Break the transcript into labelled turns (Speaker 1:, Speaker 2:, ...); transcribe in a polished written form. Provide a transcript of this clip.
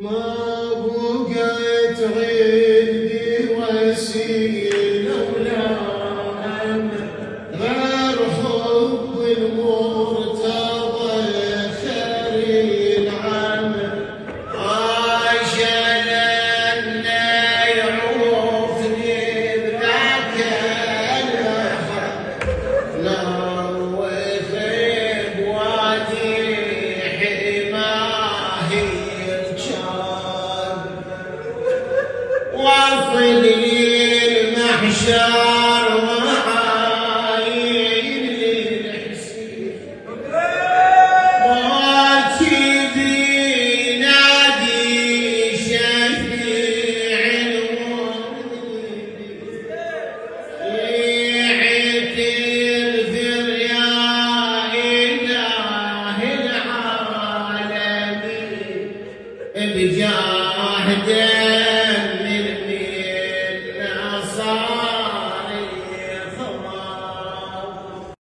Speaker 1: ما بقيت عندي وسيلة ولا أمل غير حب المرتضى خير العمل عشان أنه يعوفني بذاك الأحد لو في بوادي حماه الجار واصل المحشر وعاين الحسين راكب ينادي شفيع المؤمنين يعترف يا إله العالمين بجاهده